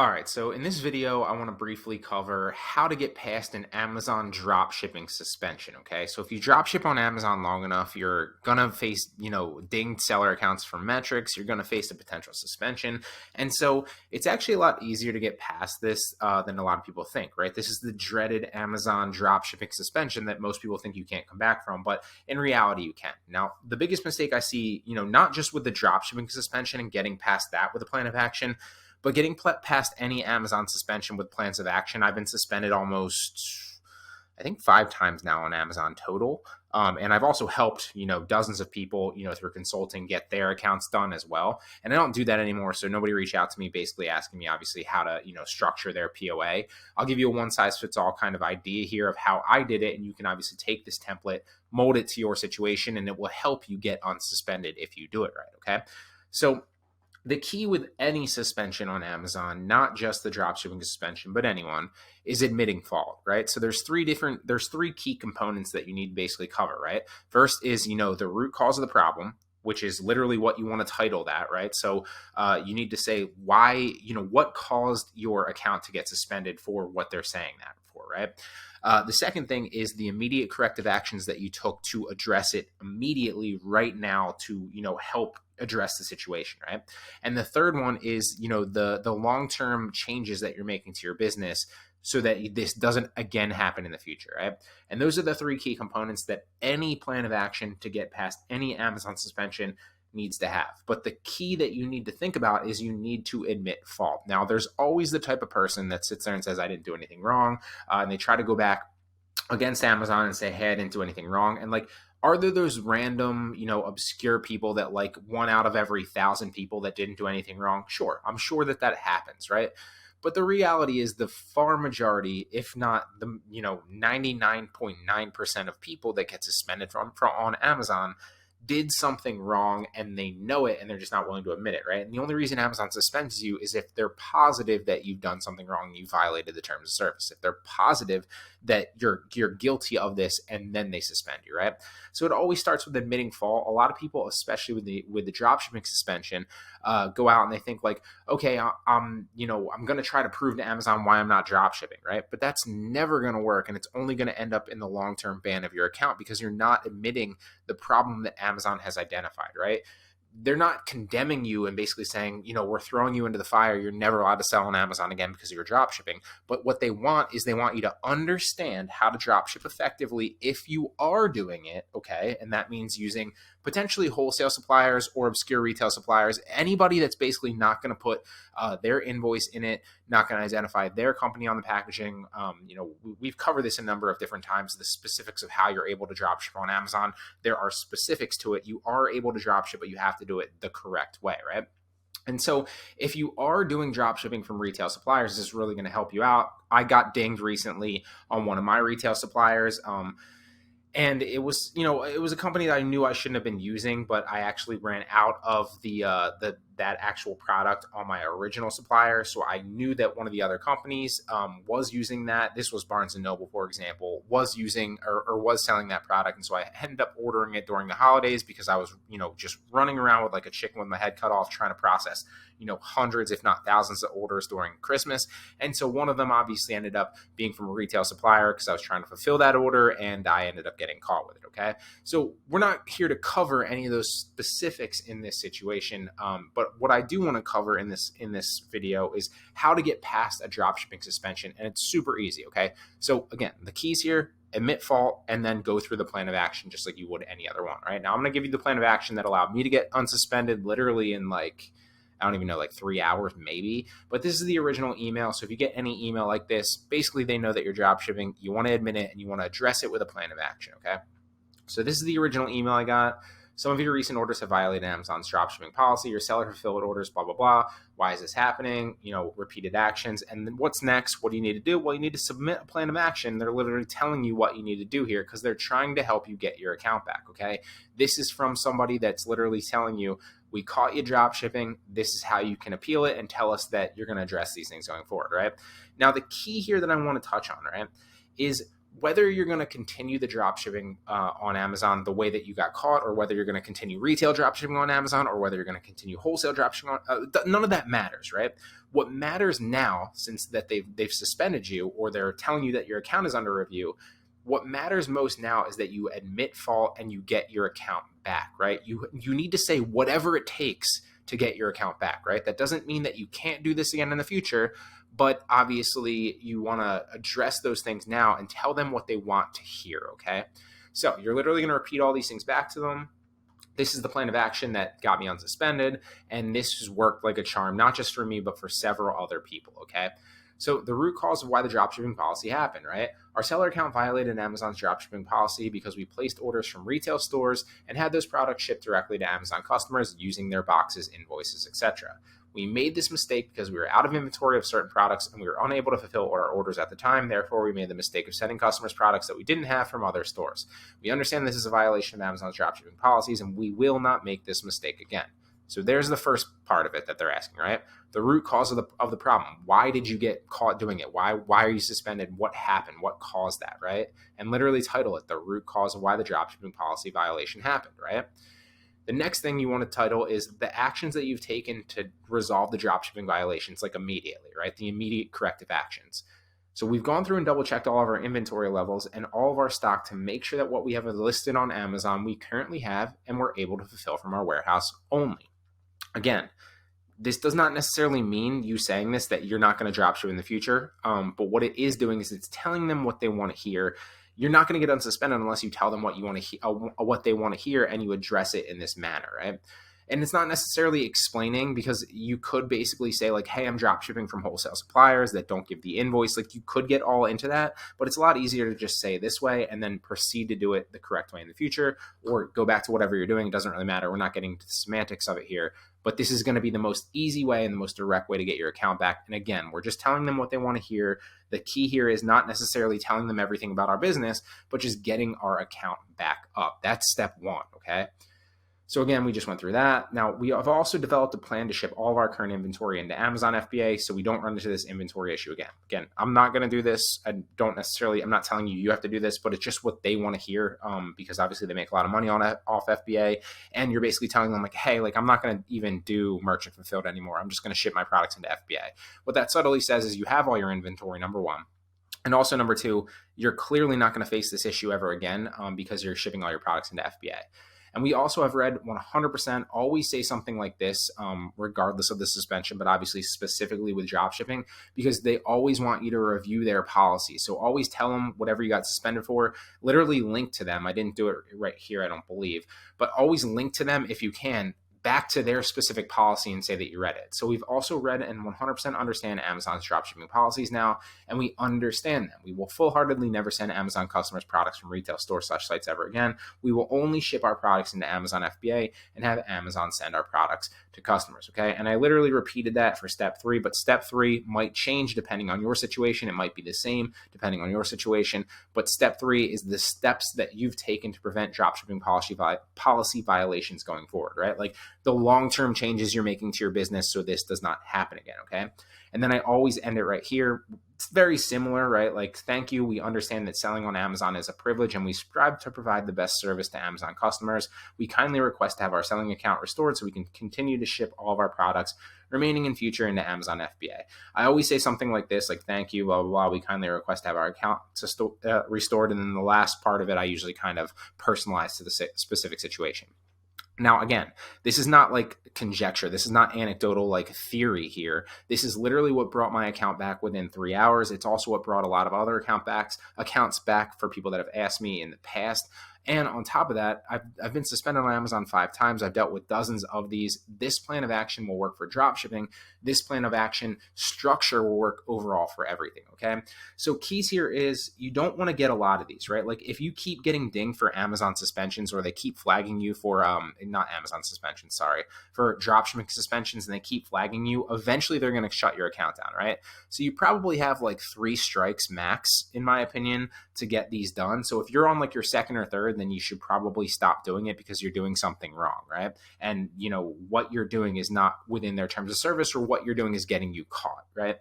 All right, so in this video, I want to briefly cover how to get past an Amazon drop shipping suspension. Okay, so if you drop ship on Amazon long enough, you're gonna face, dinged seller accounts for metrics. You're gonna face a potential suspension, and so it's actually a lot easier to get past this than a lot of people think. Right? This is the dreaded Amazon drop shipping suspension that most people think you can't come back from, but in reality, you can. Now, the biggest mistake I see, not just with the drop shipping suspension and getting past that with a plan of action, but getting past any Amazon suspension with plans of action. I've been suspended almost, I think, 5 times now on Amazon total. And I've also helped, dozens of people, through consulting get their accounts done as well. And I don't do that anymore. So nobody reached out to me basically asking me, obviously, how to, structure their POA. I'll give you a one size fits all kind of idea here of how I did it. And you can obviously take this template, mold it to your situation, and it will help you get unsuspended if you do it right. Okay. So the key with any suspension on Amazon, not just the dropshipping suspension, but anyone, is admitting fault, right? So there's three key components that you need to basically cover, right? First is, the root cause of the problem, which is literally what you want to title that, right? So you need to say why, what caused your account to get suspended for what they're saying that for, right? The second thing is the immediate corrective actions that you took to address it immediately right now to, help address the situation, right? And the third one is, the long-term changes that you're making to your business so that this doesn't again happen in the future, right? And those are the three key components that any plan of action to get past any Amazon suspension needs to have. But the key that you need to think about is you need to admit fault. Now, there's always the type of person that sits there and says, I didn't do anything wrong. And they try to go back against Amazon and say, hey, I didn't do anything wrong. And are there those random, obscure people that one out of every 1,000 people that didn't do anything wrong? Sure. I'm sure that happens, right? But the reality is the far majority, if not the, 99.9% of people that get suspended from on Amazon did something wrong and they know it and they're just not willing to admit it, right? And the only reason Amazon suspends you is if they're positive that you've done something wrong and you violated the terms of service. If they're positive that you're guilty of this, and then they suspend you, right? So it always starts with admitting fault. A lot of people, especially with the dropshipping suspension, go out and they think okay, I'm going to try to prove to Amazon why I'm not dropshipping, right? But that's never going to work, and it's only going to end up in the long-term ban of your account because you're not admitting the problem that Amazon has identified, right? They're not condemning you and basically saying, we're throwing you into the fire. You're never allowed to sell on Amazon again because of your drop shipping. But what they want is they want you to understand how to drop ship effectively if you are doing it, okay? And that means using potentially wholesale suppliers or obscure retail suppliers, anybody that's basically not going to put their invoice in it, not going to identify their company on the packaging. We've covered this a number of different times, the specifics of how you're able to drop ship on Amazon. There are specifics to it. You are able to drop ship, but you have to do it the correct way, right? And so if you are doing drop shipping from retail suppliers, this is really going to help you out. I got dinged recently on one of my retail suppliers. And it was, it was a company that I knew I shouldn't have been using, but I actually ran out of that actual product on my original supplier. So I knew that one of the other companies was using that. This was Barnes & Noble, for example, was using or was selling that product. And so I ended up ordering it during the holidays because I was, just running around with like a chicken with my head cut off trying to process, hundreds, if not thousands of orders during Christmas. And so one of them obviously ended up being from a retail supplier because I was trying to fulfill that order and I ended up getting caught with it. Okay. So we're not here to cover any of those specifics in this situation. But what I do want to cover in this video is how to get past a dropshipping suspension. And it's super easy. Okay. So again, the keys here: admit fault, and then go through the plan of action just like you would any other one, right? Now I'm going to give you the plan of action that allowed me to get unsuspended literally in I don't even know, 3 hours maybe, but this is the original email. So if you get any email like this, basically they know that you're dropshipping, you want to admit it, and you want to address it with a plan of action, okay? So this is the original email I got. Some of your recent orders have violated Amazon's dropshipping policy. Your seller fulfilled orders, blah, blah, blah. Why is this happening? Repeated actions. And then what's next? What do you need to do? Well, you need to submit a plan of action. They're literally telling you what you need to do here because they're trying to help you get your account back, okay? This is from somebody that's literally telling you, we caught you drop shipping. This is how you can appeal it and tell us that you're going to address these things going forward, right? Now, the key here that I want to touch on, right, is whether you're going to continue the drop shipping on Amazon the way that you got caught, or whether you're going to continue retail drop shipping on Amazon, or whether you're going to continue wholesale drop shipping none of that matters, right? What matters now, since that they've suspended you, or they're telling you that your account is under review, what matters most now is that you admit fault and you get your account back, right? You need to say whatever it takes to get your account back, right? That doesn't mean that you can't do this again in the future, but obviously you want to address those things now and tell them what they want to hear, okay? So you're literally going to repeat all these things back to them. This is the plan of action that got me unsuspended, and this has worked like a charm, not just for me, but for several other people, okay? So the root cause of why the dropshipping policy happened, right? Our seller account violated Amazon's dropshipping policy because we placed orders from retail stores and had those products shipped directly to Amazon customers using their boxes, invoices, etc. We made this mistake because we were out of inventory of certain products and we were unable to fulfill our orders at the time. Therefore, we made the mistake of sending customers products that we didn't have from other stores. We understand this is a violation of Amazon's dropshipping policies, and we will not make this mistake again. So there's the first part of it that they're asking, right? The root cause of the problem. Why did you get caught doing it? Why are you suspended? What happened? What caused that, right? And literally title it the root cause of why the dropshipping policy violation happened, right? The next thing you want to title is the actions that you've taken to resolve the dropshipping violations, like immediately, right? The immediate corrective actions. So we've gone through and double checked all of our inventory levels and all of our stock to make sure that what we have listed on Amazon, we currently have and we're able to fulfill from our warehouse only. Again, this does not necessarily mean you saying this that you're not going to dropship in the future. But what it is doing is it's telling them what they want to hear. You're not going to get unsuspended unless you tell them what you want to what they want to hear, and you address it in this manner, right? And it's not necessarily explaining, because you could basically say like, hey, I'm drop shipping from wholesale suppliers that don't give the invoice. Like, you could get all into that, but it's a lot easier to just say this way and then proceed to do it the correct way in the future, or go back to whatever you're doing. It doesn't really matter. We're not getting to the semantics of it here, but this is going to be the most easy way and the most direct way to get your account back. And again, we're just telling them what they want to hear. The key here is not necessarily telling them everything about our business, but just getting our account back up. That's step one, okay? So again, we just went through that. Now, we have also developed a plan to ship all of our current inventory into Amazon FBA so we don't run into this inventory issue again. Again, I'm not going to do this. I'm not telling you you have to do this, but it's just what they want to hear, because obviously they make a lot of money off FBA, and you're basically telling them like, hey, like, I'm not going to even do merchant fulfilled anymore. I'm just going to ship my products into FBA. What that subtly says is you have all your inventory, number one. And also, number two, you're clearly not going to face this issue ever again, because you're shipping all your products into FBA. And we also have read 100% always say something like this, regardless of the suspension, but obviously specifically with dropshipping, because they always want you to review their policy. So always tell them whatever you got suspended for, literally link to them. I didn't do it right here, I don't believe, but always link to them if you can, back to their specific policy, and say that you read it. So we've also read and 100% understand Amazon's dropshipping policies now, and we understand them. We will full-heartedly never send Amazon customers products from retail store/sites ever again. We will only ship our products into Amazon FBA and have Amazon send our products to customers, okay? And I literally repeated that for step 3, but step 3 might change depending on your situation. It might be the same depending on your situation, but step 3 is the steps that you've taken to prevent dropshipping policy violations going forward, right? Like, the long-term changes you're making to your business so this does not happen again, okay? And then I always end it right here. It's very similar, right? Like, thank you. We understand that selling on Amazon is a privilege, and we strive to provide the best service to Amazon customers. We kindly request to have our selling account restored so we can continue to ship all of our products remaining in future into Amazon FBA. I always say something like this, like, thank you, blah, blah, blah. We kindly request to have our account restored. And then the last part of it, I usually kind of personalize to the specific situation. Now, again, this is not like conjecture. This is not anecdotal like theory here. This is literally what brought my account back within 3 hours. It's also what brought a lot of other accounts back for people that have asked me in the past. And on top of that, I've been suspended on Amazon 5 times. I've dealt with dozens of these. This plan of action will work for dropshipping. This plan of action structure will work overall for everything, okay? So keys here is you don't want to get a lot of these, right? Like, if you keep getting dinged for Amazon suspensions, or they keep flagging you for, not Amazon suspensions, sorry, for dropshipping suspensions, and they keep flagging you, eventually they're going to shut your account down, right? So you probably have like 3 strikes max, in my opinion, to get these done. So if you're on like your second or third, then you should probably stop doing it because you're doing something wrong, right? And what you're doing is not within their terms of service, or what you're doing is getting you caught, right?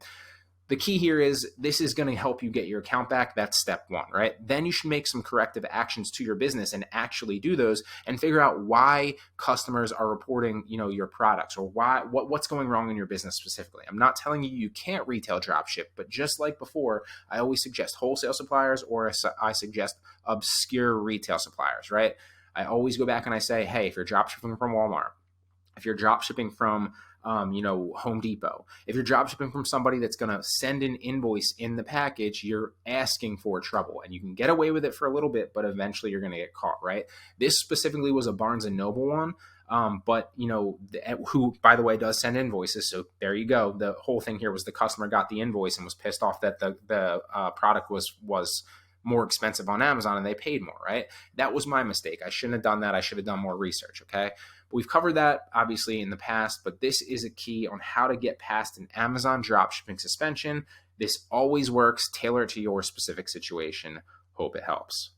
The key here is this is going to help you get your account back. That's step one, right? Then you should make some corrective actions to your business and actually do those and figure out why customers are reporting, your products, or what's going wrong in your business specifically. I'm not telling you you can't retail dropship, but just like before, I always suggest wholesale suppliers, or I suggest obscure retail suppliers, right? I always go back and I say, hey, if you're dropshipping from Walmart, if you're dropshipping from Home Depot, if you're dropshipping from somebody that's going to send an invoice in the package, you're asking for trouble, and you can get away with it for a little bit, but eventually you're going to get caught, right? This specifically was a Barnes and Noble one. But who, by the way, does send invoices. So there you go. The whole thing here was the customer got the invoice and was pissed off that the product was more expensive on Amazon and they paid more, right? That was my mistake. I shouldn't have done that. I should have done more research. Okay. But we've covered that obviously in the past, but this is a key on how to get past an Amazon dropshipping suspension. This always works. Tailor it to your specific situation. Hope it helps.